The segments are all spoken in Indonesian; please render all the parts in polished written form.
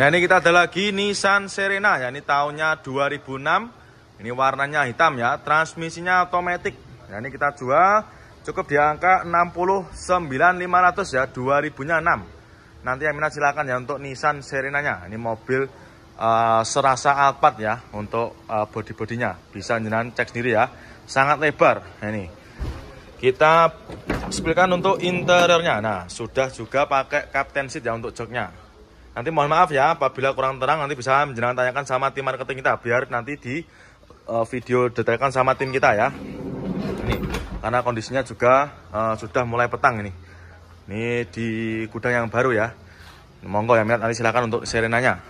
Nah, ini kita ada lagi Nissan Serena ya, ini tahunnya 2006. Ini warnanya hitam ya, transmisinya otomatis. Nah, ini kita jual cukup di angka 69.500 ya, 2000-nya 6. Nanti yang minat silakan ya untuk Nissan Serenanya. Ini mobil serasa Alphard ya untuk bodi-bodinya. Bisa jenengan cek sendiri ya, sangat lebar. Nah, ini kita spilkan untuk interiornya. Nah, sudah juga pakai captain seat ya untuk joknya. Nanti mohon maaf ya apabila kurang terang, nanti bisa jenengan tanyakan sama tim marketing kita biar nanti di video detailkan sama tim kita ya. Ini karena kondisinya juga sudah mulai petang ini. Ini di gudang yang baru ya. Monggo ya minat nanti silakan untuk Serenanya.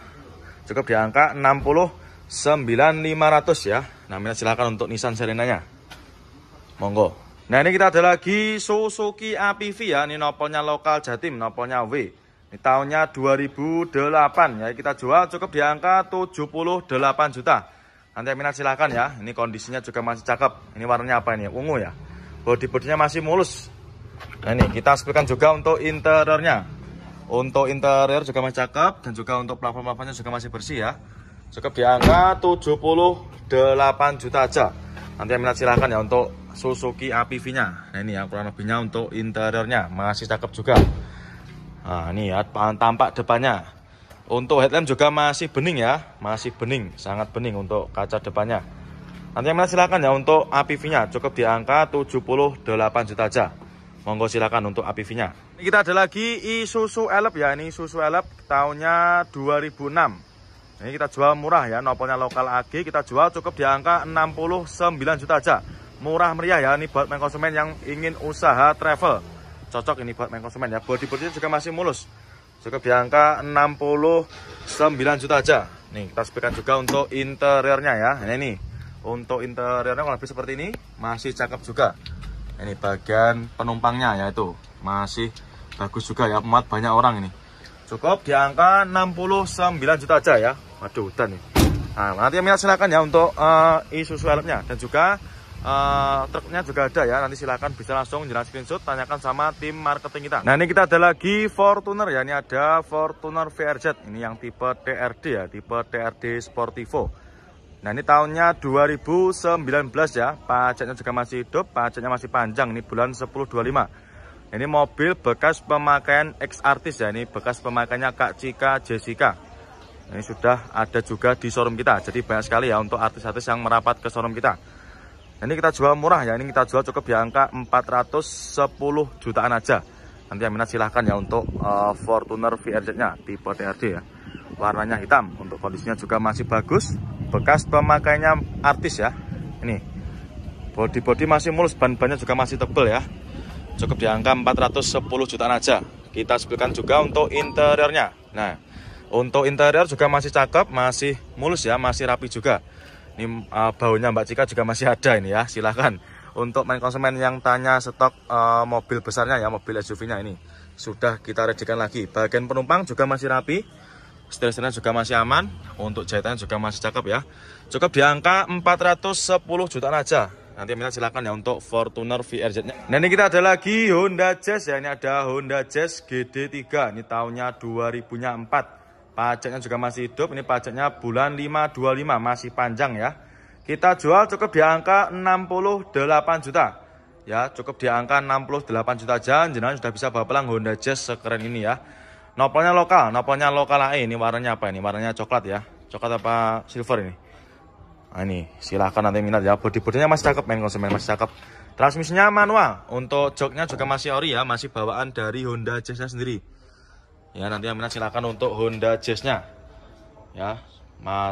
Cukup di angka 69.500 ya. Nah, minat silakan untuk Nissan Serenanya. Monggo. Nah, ini kita ada lagi Suzuki APV ya. Ini nopolnya lokal Jatim, nopolnya W. Ini tahunnya 2008 ya. Kita jual cukup di angka 78 juta. Nanti yang minat silahkan ya. Ini kondisinya juga masih cakep. Ini warnanya apa ini? Ungu ya. Bodi-bodinya masih mulus. Nah, ini kita spilkan juga untuk interiornya. Untuk interior juga masih cakep. Dan juga untuk plafon-plafonnya juga masih bersih ya. Cukup di angka 78 juta aja. Nanti yang minat silahkan ya untuk Suzuki APV-nya. Nah, ini ya kurang lebihnya untuk interiornya. Masih cakep juga. Nah, ini ya tampak depannya. Untuk headlamp juga masih bening ya, masih bening, sangat bening untuk kaca depannya. Nanti yang silakan ya untuk APV-nya, cukup di angka 78 juta aja. Monggo silakan untuk APV-nya. Ini kita ada lagi Isuzu Elf ya, ini Isuzu Elf tahunnya 2006. Ini kita jual murah ya, nopolnya lokal AG, kita jual cukup di angka 69 juta aja. Murah meriah ya, ini buat main konsumen yang ingin usaha travel. Cocok ini buat main konsumen ya, bodi-bodinya juga masih mulus. Cukup di angka 69 juta aja. Nih, kita spilkan juga untuk interiornya ya. Nah, ini untuk interiornya kalau lebih seperti ini, masih cakep juga. Ini bagian penumpangnya ya, itu masih bagus juga ya, muat banyak orang ini. Cukup di angka 69 juta aja ya. Waduh, udan nih. Nah, nanti yang minat silakan ya untuk Isuzu Elf-nya, dan juga truknya juga ada ya. Nanti silakan bisa langsung jalan screenshot, tanyakan sama tim marketing kita. Nah, ini kita ada lagi Fortuner ya. Ini ada Fortuner VRZ. Ini yang tipe TRD ya, tipe TRD Sportivo. Nah, ini tahunnya 2019 ya. Pajaknya juga masih hidup, pajaknya masih panjang. Ini bulan 10/25. Ini mobil bekas pemakaian ex-artis ya. Ini bekas pemakaiannya Kak Cika Jessica. Ini sudah ada juga di showroom kita. Jadi banyak sekali ya untuk artis-artis yang merapat ke showroom kita. Ini kita jual murah ya, ini kita jual cukup di angka 410 jutaan aja. Nanti yang minat silahkan ya untuk Fortuner VRZ-nya tipe TRD ya. Warnanya hitam, untuk kondisinya juga masih bagus. Bekas pemakaiannya artis ya. Ini bodi-bodi masih mulus, ban-bannya juga masih tebal ya. Cukup di angka 410 jutaan aja. Kita spilkan juga untuk interiornya. Nah, untuk interior juga masih cakep, masih mulus ya, masih rapi juga. Ini baunya Mbak Cika juga masih ada ini ya. Silahkan untuk main konsumen yang tanya stok mobil besarnya ya, mobil SUV-nya ini sudah kita readykan lagi. Bagian penumpang juga masih rapi, setir-setirnya juga masih aman. Untuk jahitannya juga masih cakep ya. Cukup di angka 410 jutaan aja. Nanti minta silakan ya untuk Fortuner VRZ-nya. Nah, ini kita ada lagi Honda Jazz ya. Ini ada Honda Jazz GD3. Ini tahunnya 2004. Pajaknya juga masih hidup. Ini pajaknya bulan 5/25, masih panjang ya. Kita jual cukup di angka 68 juta. Ya, cukup di angka 68 juta aja. Jenengan sudah bisa bawa pulang Honda Jazz sekeren ini ya. Nopolnya lokal AE. Ini warnanya apa ini? Warnanya coklat ya. Coklat apa silver ini? Nah, ini silahkan nanti minat ya. Bodi-bodinya masih cakep, main konsumen masih cakep. Transmisinya manual. Untuk joknya juga masih ori ya, masih bawaan dari Honda Jazz-nya sendiri. Ya, nanti yang minat silakan untuk Honda Jazz-nya. Ya,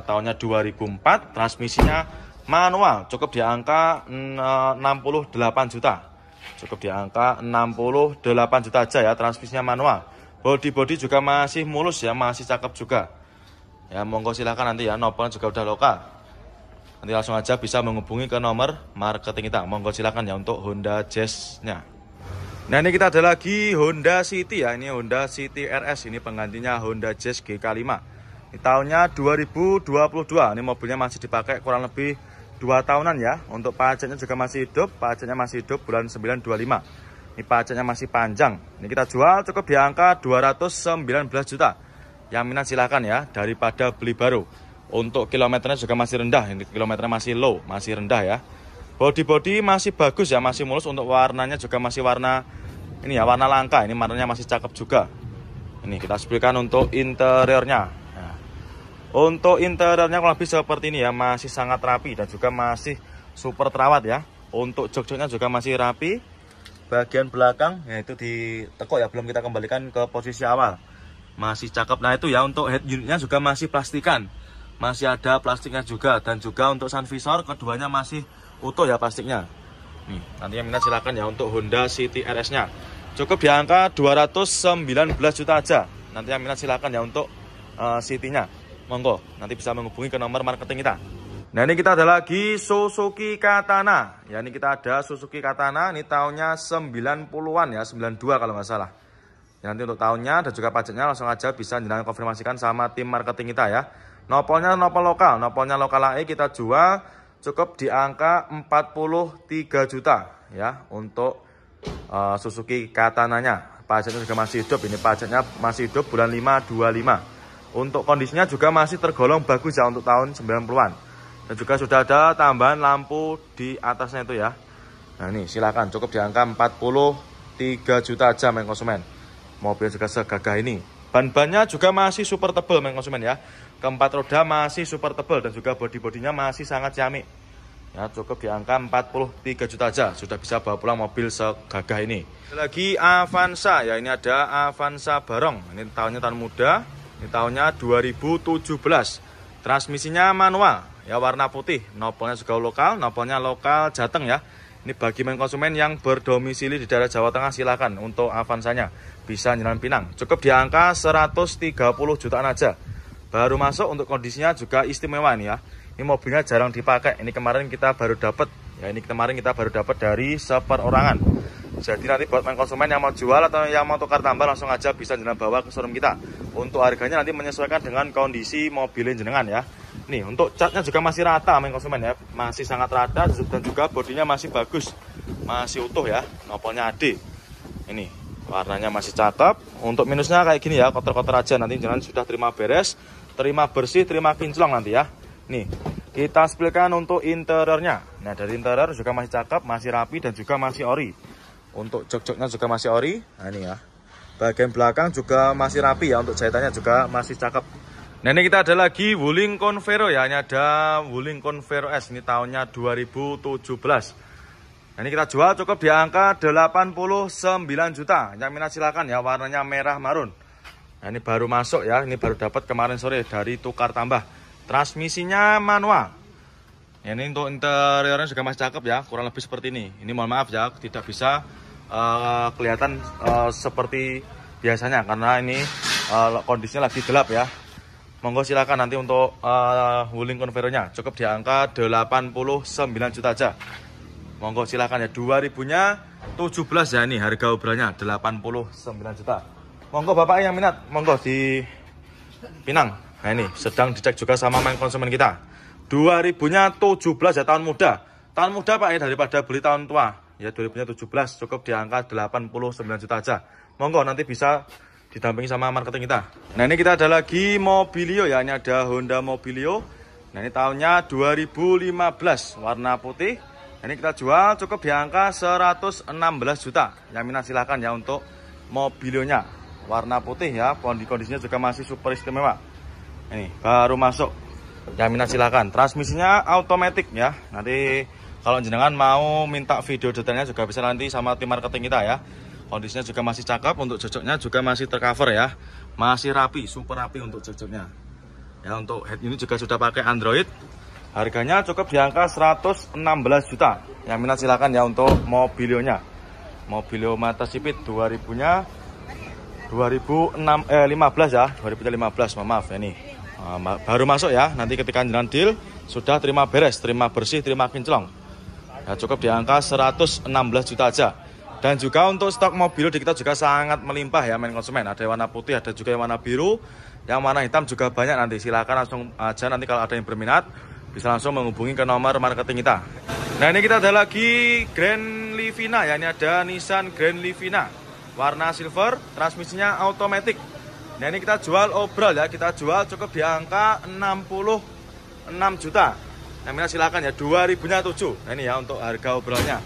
tahunnya 2004, transmisinya manual, cukup di angka 68 juta. Cukup di angka 68 juta aja ya, transmisinya manual. Bodi-bodi juga masih mulus ya, masih cakep juga. Ya, monggo silakan nanti ya, nopolnya juga udah lokal. Nanti langsung aja bisa menghubungi ke nomor marketing kita. Monggo silakan ya untuk Honda Jazz-nya. Nah, ini kita ada lagi Honda City ya. Ini Honda City RS, ini penggantinya Honda Jazz GK5. Ini tahunnya 2022. Ini mobilnya masih dipakai kurang lebih 2 tahunan ya. Untuk pajaknya juga masih hidup, pajaknya masih hidup bulan 9/25. Ini pajaknya masih panjang. Ini kita jual cukup di angka 219 juta. Yang minat silakan ya, daripada beli baru. Untuk kilometernya juga masih rendah, ini kilometernya masih low, masih rendah ya. Body masih bagus ya, masih mulus. Untuk warnanya juga masih warna ini ya, warna langka. Ini warnanya masih cakep juga. Ini kita spilkan untuk interiornya. Nah, untuk interiornya kurang lebih seperti ini ya, masih sangat rapi dan juga masih super terawat ya. Untuk jok-joknya juga masih rapi. Bagian belakang ya itu ditekuk ya, belum kita kembalikan ke posisi awal. Masih cakep. Nah itu ya, untuk head unitnya juga masih plastikan, masih ada plastiknya juga. Dan juga untuk sun visor keduanya masih utuh ya plastiknya. Nih, nanti yang minat silakan ya untuk Honda City RS nya. Cukup di angka 219 juta aja. Nanti yang minat silakan ya untuk City nya. Monggo, nanti bisa menghubungi ke nomor marketing kita. Nah ini kita ada lagi Suzuki Katana. Ya ini kita ada Suzuki Katana. Ini tahunnya 90-an ya, 92 kalau nggak salah. Ya, nanti untuk tahunnya dan juga pajaknya langsung aja bisa jenengan konfirmasikan sama tim marketing kita ya. Nopolnya nopol lokal, nopolnya lokal AE kita jual cukup di angka 43 juta ya untuk Suzuki Katananya. Pajaknya juga masih hidup, ini pajaknya masih hidup bulan 5 25. Untuk kondisinya juga masih tergolong bagus ya untuk tahun 90-an. Dan juga sudah ada tambahan lampu di atasnya itu ya. Nah ini silakan, cukup di angka 43 juta aja main konsumen. Mobil juga segagah ini. Ban-bannya juga masih super tebal main konsumen ya. Keempat roda masih super tebal dan juga bodi-bodinya masih sangat ciamik. Ya cukup di angka 43 juta aja sudah bisa bawa pulang mobil segagah ini. Lagi Avanza ya, ini ada Avanza Barong. Ini tahunnya tahun muda. Ini tahunnya 2017. Transmisinya manual ya, warna putih. Nopolnya juga lokal, nopolnya lokal Jateng ya. Ini bagi main konsumen yang berdomisili di daerah Jawa Tengah silakan untuk Avanzanya. Bisa Jalan Pinang. Cukup di angka 130 jutaan aja. Baru masuk, untuk kondisinya juga istimewa nih ya. Ini mobilnya jarang dipakai. Ini kemarin kita baru dapat. Ya ini kemarin kita baru dapat dari seperorangan. Jadi nanti buat main konsumen yang mau jual atau yang mau tukar tambah langsung aja bisa jenengan bawa ke showroom kita. Untuk harganya nanti menyesuaikan dengan kondisi mobilnya jenengan ya. Nih untuk catnya juga masih rata main konsumen ya, masih sangat rata dan juga bodinya masih bagus, masih utuh ya. Nopolnya AD. Ini warnanya masih cakep. Untuk minusnya kayak gini ya, kotor-kotor aja. Nanti jangan sudah terima beres, terima bersih, terima kinclong nanti ya. Nih kita spilkan untuk interiornya. Nah dari interior juga masih cakep, masih rapi dan juga masih ori. Untuk jok-joknya juga masih ori. Nah ini ya, bagian belakang juga masih rapi ya. Untuk jahitannya juga masih cakep. Nah ini kita ada lagi Wuling Convero ya. Ini ada Wuling Convero S. Ini tahunnya 2017. Nah ini kita jual cukup di angka 89 juta. Yang minat silakan ya, warnanya merah marun. Nah ini baru masuk ya, ini baru dapat kemarin sore dari tukar tambah. Transmisinya manual. Ya, ini untuk interiornya juga masih cakep ya, kurang lebih seperti ini. Ini mohon maaf ya, tidak bisa kelihatan seperti biasanya karena ini kondisinya lagi gelap ya. Monggo silakan nanti untuk Wuling Convero-nya cukup di angka 89 juta aja. Monggo silakan ya, 2000-nya 17 ya, ini harga obrolannya 89 juta. Monggo Bapak yang minat, monggo di Pinang. Nah ini sedang dicek juga sama main konsumen kita. 2000-nya 17 ya, tahun muda. Tahun muda Pak ya, daripada beli tahun tua. Ya 2000-nya 17 cukup di angka 89 juta aja. Monggo nanti bisa didampingi sama marketing kita. Nah ini kita ada lagi Mobilio ya, ini ada Honda Mobilio. Nah ini tahunnya 2015, warna putih. Nah, ini kita jual cukup di angka 116 juta. Yang minat silahkan ya untuk Mobilionya, warna putih ya, kondisinya juga masih super istimewa. Ini baru masuk. Yang minat silahkan. Transmisinya automatic ya. Nanti kalau jenengan mau minta video detailnya juga bisa nanti sama tim marketing kita ya. Kondisinya juga masih cakep, untuk joknya juga masih tercover ya. Masih rapi, super rapi untuk joknya. Ya untuk head unit juga sudah pakai Android. Harganya cukup di angka 116 juta. Yang minat silakan ya untuk Mobilionya. Mobilio Mata Sipit 2000-nya 2015 ya, 2015 maaf ya ini. Baru masuk ya. Nanti ketika jalan deal sudah terima beres, terima bersih, terima kinclong. Ya cukup di angka 116 juta aja. Dan juga untuk stok mobil di kita juga sangat melimpah ya main konsumen. Ada yang warna putih, ada juga yang warna biru, yang warna hitam juga banyak. Nanti silakan langsung aja, nanti kalau ada yang berminat bisa langsung menghubungi ke nomor marketing kita. Nah ini kita ada lagi Grand Livina ya. Ini ada Nissan Grand Livina warna silver, transmisinya automatic. Nah ini kita jual obral ya, kita jual cukup di angka 66 juta. Yang minat silakan ya, 2000-nya 7. Nah ini ya untuk harga obralnya.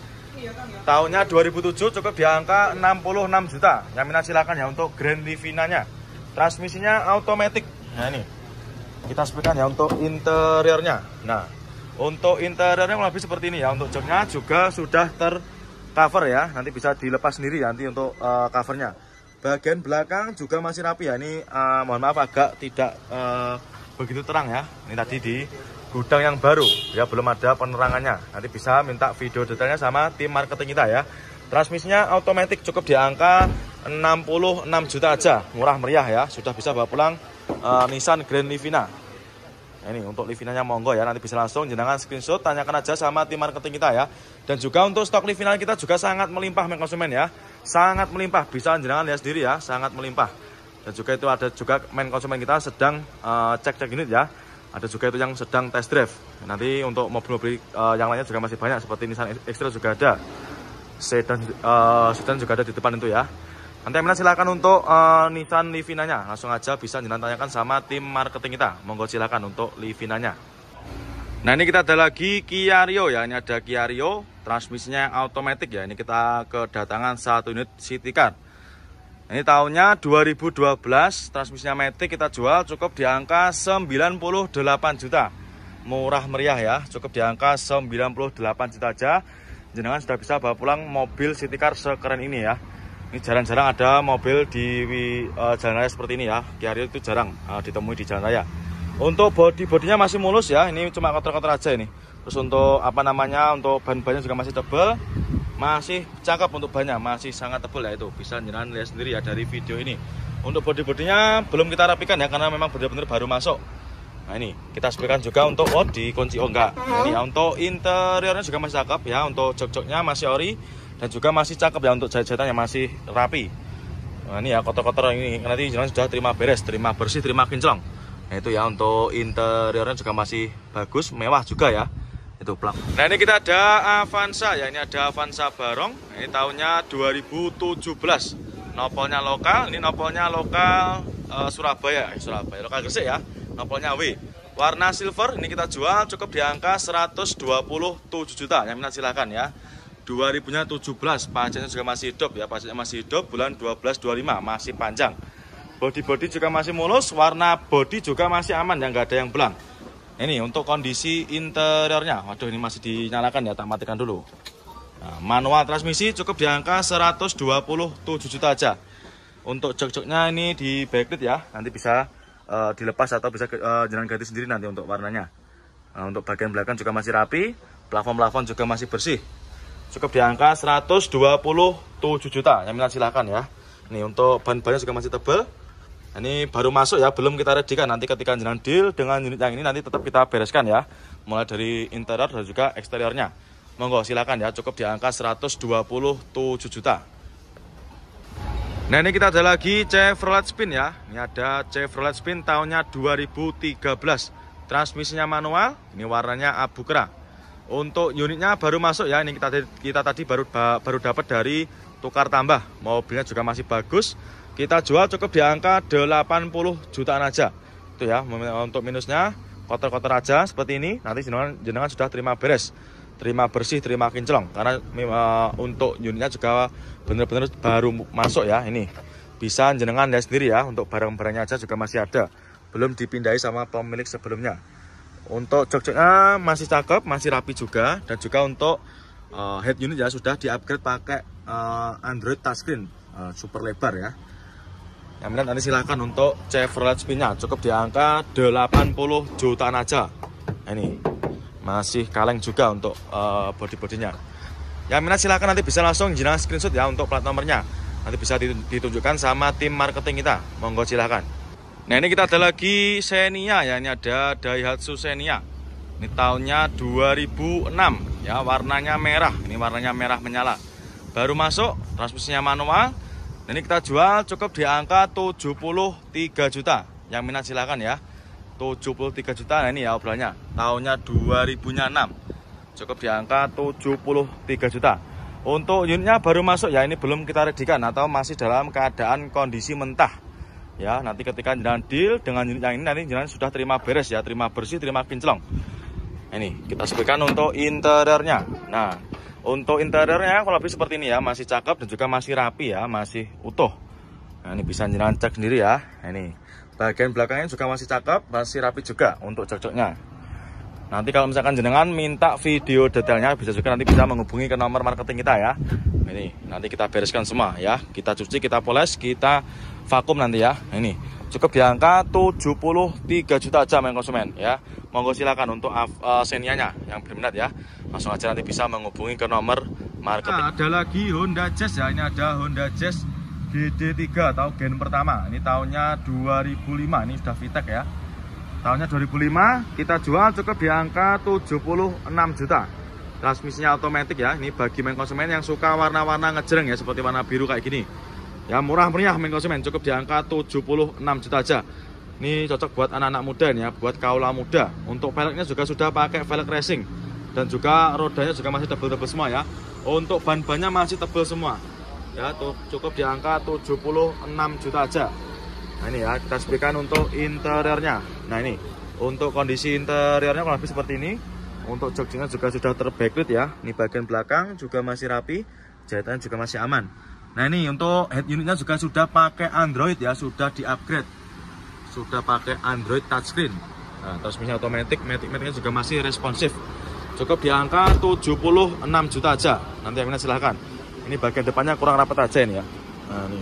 Tahunnya 2007 cukup di angka 66 juta. Yang minat silakan ya untuk Grand Livina-nya. Transmisinya automatic. Nah ini kita sepikan ya untuk interiornya. Nah untuk interiornya lebih seperti ini ya. Untuk joknya juga sudah tercover ya. Nanti bisa dilepas sendiri ya, nanti untuk covernya. Bagian belakang juga masih rapi ya. Ini mohon maaf agak tidak begitu terang ya. Ini tadi di gudang yang baru ya, belum ada penerangannya. Nanti bisa minta video detailnya sama tim marketing kita ya. Transmisinya otomatis, cukup di angka 66 juta aja, murah meriah ya. Sudah bisa bawa pulang Nissan Grand Livina. Nah, ini untuk Livinanya monggo ya, nanti bisa langsung jenengan screenshot, tanyakan aja sama tim marketing kita ya. Dan juga untuk stok Livina kita juga sangat melimpah konsumen ya. Sangat melimpah, bisa jenengan lihat sendiri ya, sangat melimpah. Dan juga itu ada juga konsumen kita sedang cek-cek unit ya. Ada juga itu yang sedang test drive. Nanti untuk mobil-mobil yang lainnya juga masih banyak, seperti Nissan X-Trail juga ada. Sedan juga ada di depan itu ya. Nanti silakan untuk Nissan Livinanya, langsung aja bisa jenengan tanyakan sama tim marketing kita. Monggo silakan untuk Livinanya. Nah ini kita ada lagi Kia Rio ya, ini ada Kia Rio, transmisinya automatic ya. Ini kita kedatangan satu unit city car. Ini tahunnya 2012, transmisinya matic, kita jual cukup di angka 98 juta. Murah meriah ya, cukup di angka 98 juta aja. Jenengan sudah bisa bawa pulang mobil city car sekeren ini ya. Ini jarang-jarang ada mobil di jalan raya seperti ini ya. Kia Rio itu jarang ditemui di jalan raya. Untuk bodinya masih mulus ya, ini cuma kotor-kotor aja ini. Terus untuk untuk ban-bannya juga masih tebal, masih cakep untuk bannya, masih sangat tebal ya, itu bisa jenengan lihat sendiri ya dari video ini. Untuk bodinya belum kita rapikan ya, karena memang benar-benar baru masuk. Nah ini kita sepikan juga untuk dikunci enggak. Nah, ini ya, untuk interiornya juga masih cakep ya, untuk jok-joknya masih ori dan juga masih cakep ya, untuk jahit-jahitannya masih rapi. Nah ini ya, kotor-kotor ini nanti jenengan sudah terima beres, terima bersih, terima kinclong. Nah itu ya, untuk interiornya juga masih bagus, mewah juga ya. Itu plak. Nah ini kita ada Avanza ya, ini ada Avanza Barong. Ini tahunnya 2017. Nopolnya lokal, ini nopolnya lokal Surabaya, lokal Gresik ya. Nopolnya W. Warna silver, ini kita jual cukup di angka 127 juta. Yang minat silakan ya. 2000-nya 17, pajaknya juga masih hidup ya, pajaknya masih hidup, bulan 12-25, masih panjang. Bodi juga masih mulus, warna bodi juga masih aman ya, nggak ada yang belang. Ini untuk kondisi interiornya, waduh ini masih dinyalakan ya, tak matikan dulu. Nah, manual transmisi cukup di angka 127 juta aja. Untuk jok-joknya ini di backlit ya, nanti bisa dilepas atau bisa jenengan ganti sendiri nanti untuk warnanya. Nah, untuk bagian belakang juga masih rapi, plafon juga masih bersih. Cukup di angka 127 juta, yang minat silahkan ya. Ini untuk ban-bannya juga masih tebal. Ini baru masuk ya, belum kita readykan. Nanti ketika jenengan deal dengan unit yang ini nanti tetap kita bereskan ya, mulai dari interior dan juga eksteriornya. Monggo silakan ya, cukup di angka 127 juta. Nah ini kita ada lagi Chevrolet Spin ya. Ini ada Chevrolet Spin tahunnya 2013. Transmisinya manual, ini warnanya abu kera. Untuk unitnya baru masuk ya, ini kita tadi baru dapat dari tukar tambah. Mobilnya juga masih bagus. Kita jual cukup di angka 80 jutaan aja. Itu ya, untuk minusnya kotor-kotor aja seperti ini. Nanti jenengan sudah terima beres, terima bersih, terima kinclong. Karena untuk unitnya juga benar-benar baru masuk ya. Ini bisa jenengan lihat sendiri ya. Untuk barang-barangnya aja juga masih ada, belum dipindahi sama pemilik sebelumnya. Untuk jok-joknya masih cakep, masih rapi juga. Dan juga untuk head unit ya sudah di-upgrade pakai Android touchscreen super lebar ya. Yang minat nanti silahkan untuk Chevrolet Spin-nya, cukup di angka 80 jutaan aja. Ini masih kaleng juga untuk bodi-bodinya. Yang minat silahkan nanti bisa langsung jenengan screenshot ya untuk plat nomornya. Nanti bisa ditunjukkan sama tim marketing kita. Monggo silahkan. Nah ini kita ada lagi Xenia ya, ini ada Daihatsu Xenia. Ini tahunnya 2006 ya, warnanya merah. Ini warnanya merah menyala. Baru masuk, transmisinya manual. Ini kita jual cukup di angka 73 juta. Yang minat silakan ya. 73 juta. Nah ini ya obrolannya. Tahunnya 2006. Cukup di angka 73 juta. Untuk unitnya baru masuk ya, ini belum kita readykan atau masih dalam keadaan kondisi mentah. Ya, nanti ketika jenengan deal dengan unit yang ini nanti jenengan sudah terima beres ya, terima bersih, terima kinclong. Ini kita sebutkan untuk interiornya. Nah, untuk interiornya kalau lebih seperti ini ya, masih cakep dan juga masih rapi ya, masih utuh. Nah, ini bisa jenengan cek sendiri ya. Nah, ini bagian belakangnya juga masih cakep, masih rapi juga untuk cocoknya. Nanti kalau misalkan jenengan minta video detailnya, bisa juga nanti bisa menghubungi ke nomor marketing kita ya. Ini nanti kita bereskan semua ya, kita cuci, kita poles, kita vakum nanti ya. Ini cukup di angka 73 juta aja main konsumen ya. Monggo silakan untuk Xenia-nya yang berminat ya, langsung aja nanti bisa menghubungi ke nomor marketing. Nah, ada lagi Honda Jazz ya, ini ada Honda Jazz GD3 atau gen pertama. Ini tahunnya 2005, ini sudah VTEC ya. Tahunnya 2005, kita jual cukup di angka 76 juta. Transmisinya otomatis ya, ini bagi main konsumen yang suka warna-warna ngejreng ya, seperti warna biru kayak gini. Ya, murah meriah main konsumen, cukup di angka 76 juta aja. Ini cocok buat anak-anak muda ya, buat kaula muda. Untuk velgnya juga sudah pakai velg racing. Dan juga rodanya juga masih tebel-tebel semua ya. Untuk ban-bannya masih tebel semua. Ya, tuh cukup di angka 76 juta aja. Nah, ini ya, kita sebutkan untuk interiornya. Nah, ini untuk kondisi interiornya kurang lebih seperti ini. Untuk joknya juga sudah terbacklit ya. Ini bagian belakang juga masih rapi, jahitan juga masih aman. Nah, ini untuk head unitnya juga sudah pakai Android ya, sudah di-upgrade. Sudah pakai Android touchscreen. Nah, transmisi otomatis, matic-maticnya juga masih responsif. Cukup di angka 76 juta aja. Nanti yang minat silahkan. Ini bagian depannya kurang rapat aja ini ya. Nah, ini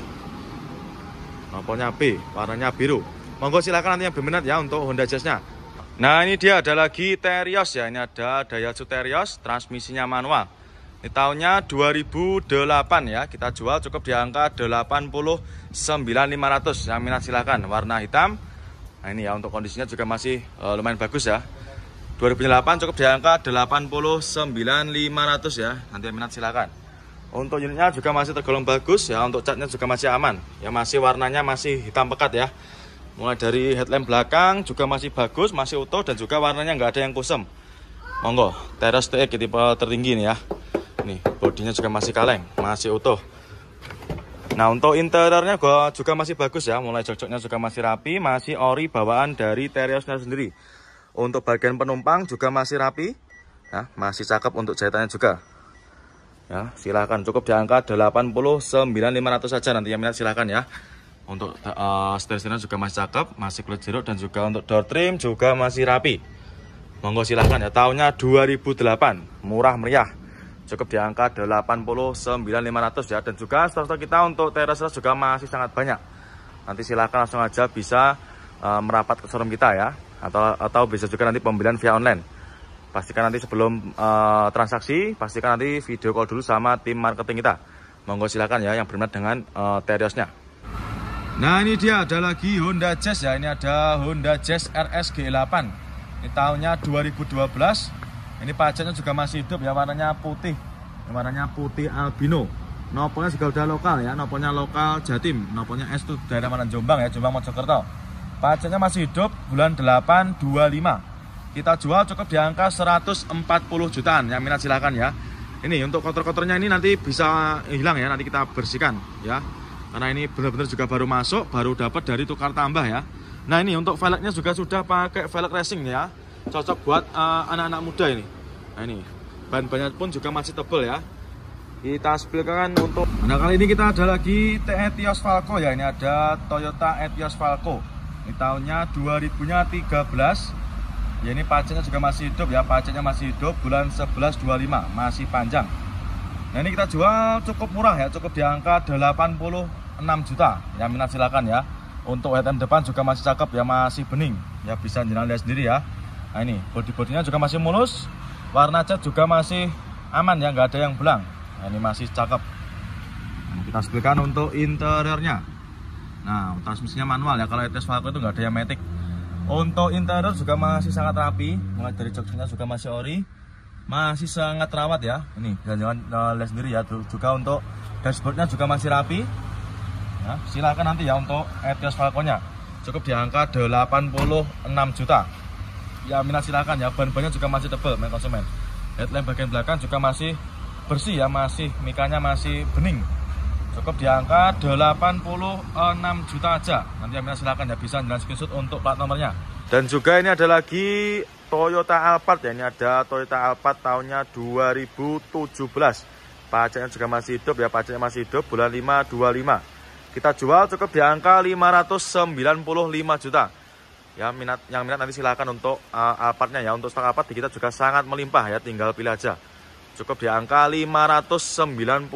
nomornya B, warnanya biru. Monggo silakan nanti yang berminat ya untuk Honda Jazz-nya. Nah, ini dia ada lagi Terios ya. Ini ada Daihatsu Terios, transmisinya manual. Ini tahunnya 2008 ya. Kita jual cukup di angka 89.500. Yang minat silahkan, warna hitam. Nah, ini ya untuk kondisinya juga masih lumayan bagus ya. 2008 cukup di angka 89.500 ya. Nanti yang minat silahkan. Untuk unitnya juga masih tergolong bagus ya. Untuk catnya juga masih aman. Ya, masih warnanya masih hitam pekat ya. Mulai dari headlamp belakang juga masih bagus, masih utuh, dan juga warnanya nggak ada yang kusem. Monggo, Terios TX tipe tertinggi nih ya. Nih, bodinya juga masih kaleng, masih utuh. Nah, untuk interiornya juga masih bagus ya. Mulai jok-joknya juga masih rapi, masih ori bawaan dari Teriosnya sendiri. Untuk bagian penumpang juga masih rapi, ya, masih cakep untuk jahitannya juga. Ya, silahkan cukup di angka 89.500 saja. Nanti yang minat silahkan ya. Untuk steer-steernya juga masih cakep, masih kulit jeruk, dan juga untuk door trim juga masih rapi. Monggo silahkan ya. Tahunnya 2008, murah meriah. Cukup di angka 89.500 ya. Dan juga stok-stok kita untuk Terios juga masih sangat banyak. Nanti silahkan langsung aja bisa merapat ke showroom kita ya. Atau bisa juga nanti pembelian via online. Pastikan nanti sebelum transaksi, pastikan nanti video call dulu sama tim marketing kita. Monggo silahkan ya yang berminat dengan Teriosnya. Nah, ini dia ada lagi Honda Jazz ya. Ini ada Honda Jazz RS G8. Ini tahunnya 2012. Ini pajaknya juga masih hidup ya, warnanya putih. Warnanya putih albino. Nopolnya juga udah lokal ya, nopolnya lokal Jatim. Nopolnya S itu daerah mana, Jombang ya, Jombang Mojokerto. Pajaknya masih hidup, bulan 8 25. Kita jual cukup di angka 140 jutaan. Yang minat silahkan ya. Ini untuk kotor-kotornya ini nanti bisa hilang ya, nanti kita bersihkan ya. Karena ini benar-benar juga baru masuk, baru dapat dari tukar tambah ya. Nah, ini untuk velgnya juga sudah pakai velg racing ya. Cocok buat anak-anak muda ini. Nah, ini ban-bannya pun juga masih tebal ya. Kita spilkan untuk. Nah, kali ini kita ada lagi Etios Falco ya. Ini ada Toyota Etios Falco. Ini tahunnya 2013. Ya, ini pajaknya juga masih hidup ya. Pajaknya masih hidup, bulan 11 25, masih panjang. Nah, ini kita jual cukup murah ya, cukup di angka 86 juta. Yang minat silakan ya. Untuk headlamp depan juga masih cakep ya, masih bening. Ya, bisa jenengan lihat sendiri ya. Nah, ini bodi-bodinya juga masih mulus, warna cat juga masih aman ya, nggak ada yang belang. Nah, ini masih cakep. Nah, kita sebutkan untuk interiornya. Nah, transmisinya manual ya, kalau Etios Falco itu nggak ada yang matic. Untuk interior juga masih sangat rapi, mulai dari joknya juga masih ori, masih sangat rawat ya. Ini jangan lihat sendiri ya. Juga untuk dashboardnya juga masih rapi. Nah, silakan nanti ya untuk Etios Falco-nya. Cukup di angka 86 juta. Ya, minat silakan ya. Ban-bannya juga masih tebal, main konsumen. Headlamp bagian belakang juga masih bersih ya, masih mikanya masih bening. Cukup di angka 86 juta aja. Nanti Aminah silakan ya, bisa jalan screenshot untuk plat nomornya. Dan juga ini ada lagi Toyota Alphard ya. Ini ada Toyota Alphard tahunnya 2017. Pajaknya juga masih hidup ya, pajaknya masih hidup, bulan 5 25. Kita jual cukup di angka 595 juta. Ya, yang minat nanti silakan untuk Alphardnya ya. Untuk stok Alphard di kita juga sangat melimpah ya, tinggal pilih aja. Cukup di angka 595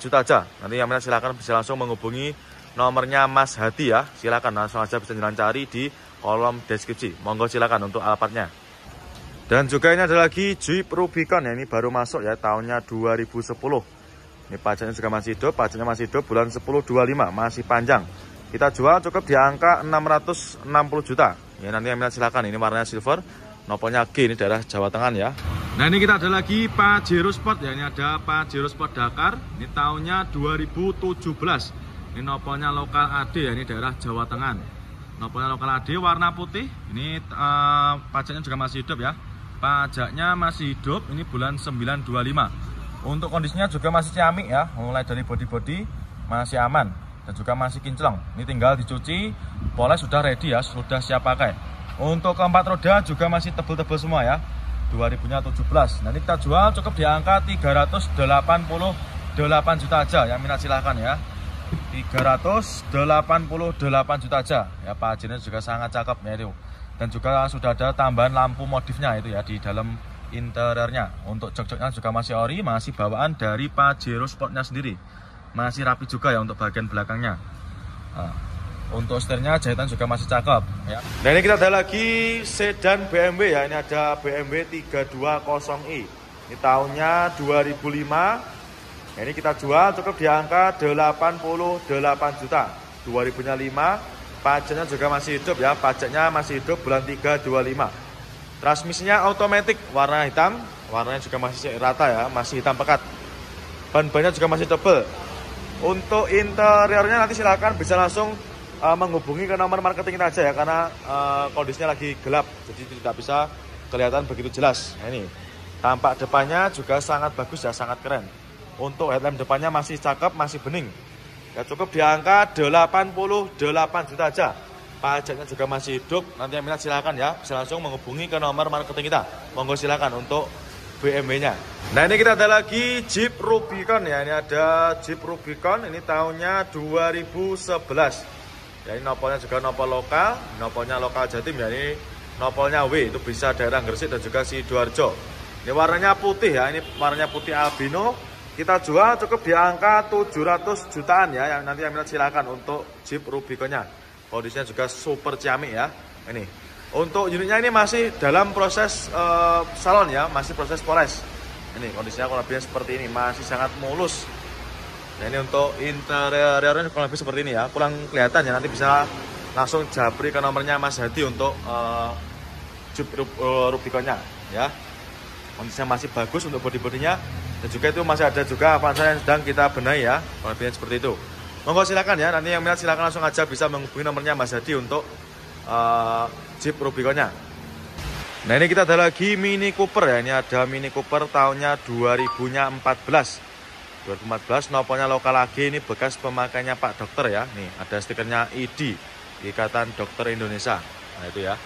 juta aja. Nanti yang minat silakan bisa langsung menghubungi nomornya Mas Hadi ya. Silakan langsung aja bisa jalan cari di kolom deskripsi. Monggo silakan untuk Alphardnya. Dan juga ini ada lagi Jeep Rubicon ya, ini baru masuk ya, tahunnya 2010. Ini pajaknya juga masih hidup, pajaknya masih hidup, bulan 10 25, masih panjang. Kita jual cukup di angka 660 juta. Ya, nanti yang minat silakan. Ini warnanya silver, nopolnya G, ini daerah Jawa Tengah ya. Nah, ini kita ada lagi Pajero Sport ya. Ini ada Pajero Sport Dakar. Ini tahunnya 2017. Ini nopolnya lokal AD ya, ini daerah Jawa Tengah. Nopolnya lokal AD warna putih. Ini pajaknya juga masih hidup ya. Pajaknya masih hidup, ini bulan 9 25. Untuk kondisinya juga masih ciamik ya. Mulai dari bodi-bodi masih aman. Dan juga masih kinclong. Ini tinggal dicuci, poles sudah ready ya, sudah siap pakai. Untuk keempat roda juga masih tebel-tebel semua ya. 2017. Nanti kita jual cukup di angka 388 juta aja. Yang minat silahkan ya. 388 juta aja. Ya, pajaknya juga sangat cakep ya itu. Dan juga sudah ada tambahan lampu modifnya itu ya di dalam interiornya. Untuk jok-joknya juga masih ori, masih bawaan dari Pajero Sportnya sendiri. Masih rapi juga ya untuk bagian belakangnya. Nah, untuk setirnya jahitan juga masih cakep ya. Nah, ini kita ada lagi sedan BMW ya. Ini ada BMW 320i. Ini tahunnya 2005. Nah, ini kita jual cukup di angka 88 juta. 2005. Pajaknya juga masih hidup ya. Pajaknya masih hidup, bulan 3 25. Transmisinya otomatis, warna hitam. Warnanya juga masih rata ya, masih hitam pekat. Ban-bannya juga masih tebal. Untuk interiornya nanti silakan bisa langsung menghubungi ke nomor marketing kita aja ya, karena kondisinya lagi gelap, jadi tidak bisa kelihatan begitu jelas. Nah, ini tampak depannya juga sangat bagus ya, sangat keren. Untuk headlamp depannya masih cakep, masih bening ya. Cukup di angka 88 juta aja. Pajaknya juga masih hidup. Nanti yang minat silakan ya, bisa langsung menghubungi ke nomor marketing kita. Monggo silakan untuk BMW-nya. Nah, ini kita ada lagi Jeep Rubicon ya. Ini ada Jeep Rubicon, ini tahunnya 2011. Ya, ini nopolnya juga nopol lokal, nopolnya lokal Jatim ya. Ini nopolnya W, itu bisa daerah Gresik dan juga Sidoarjo. Ini warnanya putih ya, ini warnanya putih albino. Kita jual cukup di angka 700 jutaan ya. Yang nanti yang minat silakan untuk Jeep Rubiconnya. Kondisinya juga super ciamik ya. Ini. Untuk unitnya ini masih dalam proses salon ya, masih proses poles. Ini kondisinya kurang lebih seperti ini, masih sangat mulus. Nah, ini untuk interiornya kurang lebih seperti ini ya, kurang kelihatan ya. Nanti bisa langsung japri ke nomornya Mas Hadi untuk Jeep Rubiconnya ya. Kondisinya masih bagus untuk bodi-bodinya. Dan juga itu masih ada juga Avanza yang sedang kita benahi ya, kurang lebihnya seperti itu. Monggo silakan ya, nanti yang minat silakan langsung aja bisa menghubungi nomornya Mas Hadi untuk Jeep Rubiconnya. Nah, ini kita ada lagi Mini Cooper ya. Ini ada Mini Cooper tahunnya 2014. Nopolnya lokal lagi, ini bekas pemakainya Pak Dokter ya. Nih, ada stikernya ID, Ikatan Dokter Indonesia. Nah, itu ya.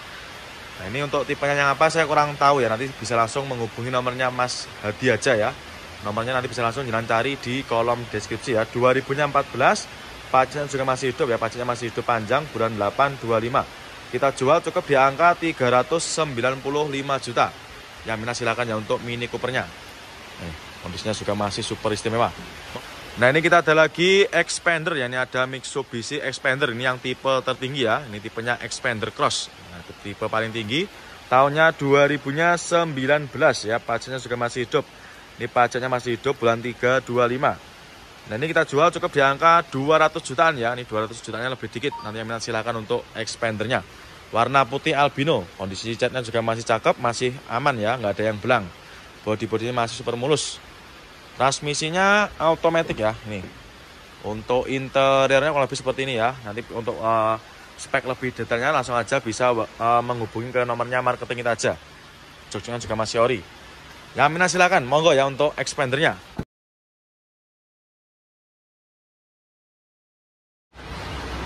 Nah, ini untuk tipenya yang apa saya kurang tahu ya. Nanti bisa langsung menghubungi nomornya Mas Hadi aja ya. Nomornya nanti bisa langsung jalan cari di kolom deskripsi ya. 2014, pajaknya juga masih hidup ya. Pajaknya masih hidup panjang, bulan 8 25. Kita jual cukup di angka 395 juta. Yang minat silakan ya untuk Mini Coopernya. Kondisinya juga masih super istimewa. Nah, ini kita ada lagi Expander ya. Ini ada Mitsubishi Expander. Ini yang tipe tertinggi ya. Ini tipenya Expander Cross. Nah, tipe paling tinggi. Tahunnya 2019 ya. Pajaknya juga masih hidup. Ini pajaknya masih hidup, bulan 3 25. Nah, ini kita jual cukup di angka 200 jutaan ya. Ini 200 jutaannya lebih dikit. Nanti yang minat silakan untuk Expandernya. Warna putih albino. Kondisi catnya juga masih cakep, masih aman ya, nggak ada yang belang. Bodi-bodinya masih super mulus. Transmisinya otomatis ya. Nih. Untuk interiornya kalau lebih seperti ini ya. Nanti untuk spek lebih detailnya langsung aja bisa menghubungi ke nomornya marketing kita aja. Joknya juga masih ori. Yang minat silakan, monggo ya untuk Expandernya.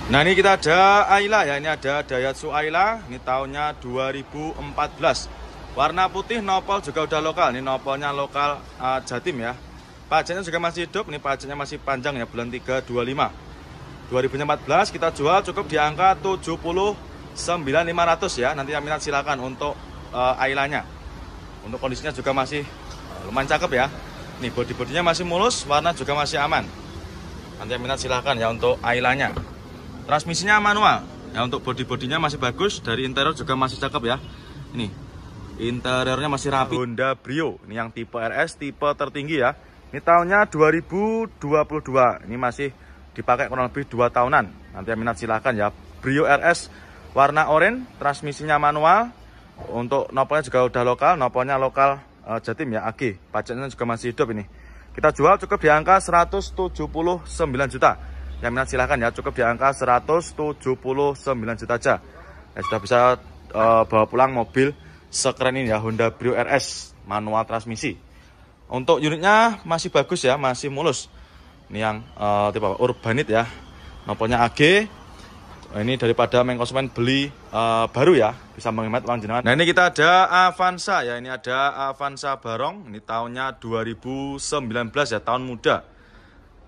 Nah ini kita ada Ayla ya, ini ada Daihatsu Ayla, ini tahunnya 2014. Warna putih, nopol juga udah lokal, ini nopolnya lokal Jatim ya. Pajaknya juga masih hidup, ini pajaknya masih panjang ya, bulan 3 25. 2014 kita jual cukup di angka 79.500 ya. Nanti yang minat silakan untuk Aylanya. Untuk kondisinya juga masih lumayan cakep ya. Nih bodi-bodinya masih mulus, warna juga masih aman. Nanti yang minat silahkan ya untuk Aylanya. Transmisinya manual ya, untuk bodi-bodinya masih bagus. Dari interior juga masih cakep ya. Ini interiornya masih rapi. Honda Brio, ini yang tipe RS, tipe tertinggi ya. Ini tahunnya 2022. Ini masih dipakai kurang lebih 2 tahunan. Nanti yang minat silahkan ya. Brio RS warna oranye, transmisinya manual. Untuk nopolnya juga udah lokal, nopolnya lokal Jatim ya, AG. Pajaknya juga masih hidup ini. Kita jual cukup di angka 179 juta. Yang minat silahkan ya, cukup di angka 179 juta aja. Ya, sudah bisa bawa pulang mobil sekeren ini ya, Honda Brio RS manual transmisi. Untuk unitnya masih bagus ya, masih mulus. Ini yang tipe Urbanit ya, nopolnya AG. Ini daripada main konsumen beli baru ya, bisa menghemat uang jenengan. Nah ini kita ada Avanza ya, ini ada Avanza Barong. Ini tahunnya 2019 ya, tahun muda.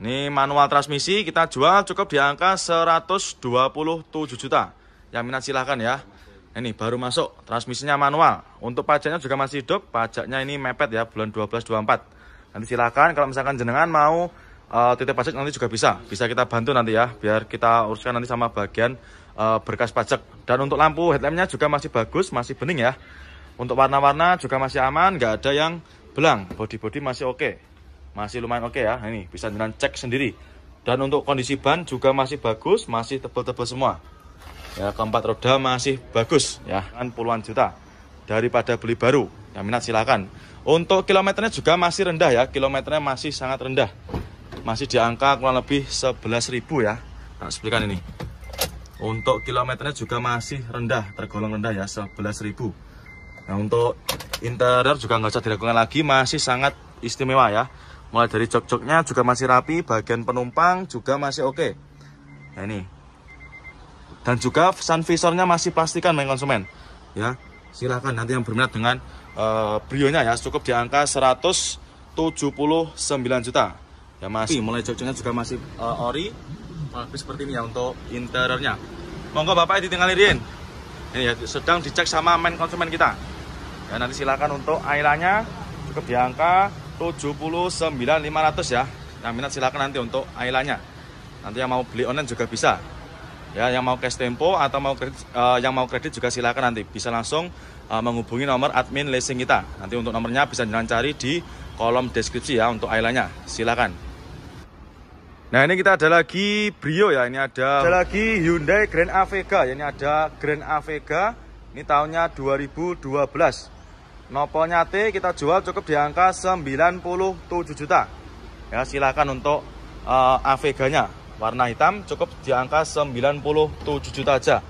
Ini manual transmisi, kita jual cukup di angka 127 juta. Yang minat silahkan ya. Ini baru masuk, transmisinya manual. Untuk pajaknya juga masih hidup, pajaknya ini mepet ya, bulan 12-24. Nanti silahkan kalau misalkan jenengan mau titip pajak nanti juga bisa kita bantu nanti ya, biar kita uruskan nanti sama bagian berkas pajak. Dan untuk lampu headlampnya juga masih bagus, masih bening ya. Untuk warna-warna juga masih aman, nggak ada yang belang. Body-body masih oke. Masih lumayan oke ya, ini bisa dengan cek sendiri. Dan untuk kondisi ban juga masih bagus, masih tebal-tebal semua. Ya, keempat roda masih bagus ya, kan puluhan juta daripada beli baru. Yang minat silakan. Untuk kilometernya juga masih rendah ya, kilometernya masih sangat rendah. Masih di angka kurang lebih 11.000 ya. Nah, explikan ini. Untuk kilometernya juga masih rendah, tergolong rendah ya, 11.000. Nah, untuk interior juga nggak usah diragukan lagi, masih sangat istimewa ya. Mulai dari jok-joknya juga masih rapi, bagian penumpang juga masih oke. Nah ini. Dan juga sun visornya masih pastikan main konsumen. Ya, silahkan nanti yang berminat dengan Brio-nya ya, cukup di angka 179 juta. Ya masih, mulai jok-joknya juga masih ori. Seperti ini ya untuk interiornya. Monggo Bapak ditinggalin. Ini ya, sedang dicek sama main konsumen kita. Ya, nanti silahkan untuk Aylanya cukup di angka 79.500 ya. Yang minat silakan nanti untuk Aylanya. Nanti yang mau beli online juga bisa. Ya, yang mau cash tempo atau yang mau kredit juga silakan nanti bisa langsung menghubungi nomor admin leasing kita. Nanti untuk nomornya bisa jangan cari di kolom deskripsi ya untuk Aylanya. Silakan. Nah, ini kita ada lagi Brio ya. Ini ada lagi Hyundai Grand Avega. Ini ada Grand Avega. Ini tahunnya 2012. Nopolnya T, kita jual cukup di angka 97 juta. Ya, silakan untuk Avega-nya. Warna hitam cukup di angka 97 juta aja.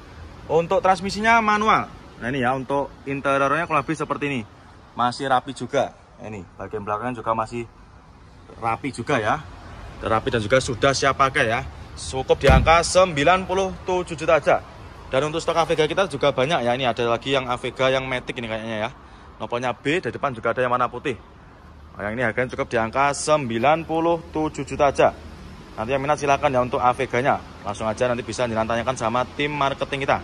Untuk transmisinya manual. Nah ini ya, untuk interiornya kurang lebih seperti ini. Masih rapi juga. Ini bagian belakangnya juga masih rapi juga ya. Rapi dan juga sudah siap pakai ya. Cukup di angka 97 juta aja. Dan untuk stok Avega kita juga banyak ya. Ini ada lagi yang Avega yang Matic ini kayaknya ya. Nopolnya B, dari depan juga ada yang warna putih. Nah, yang ini harganya cukup di angka 97 juta aja. Nanti yang minat silahkan ya untuk Avega-nya. Langsung aja nanti bisa ditanyakan sama tim marketing kita.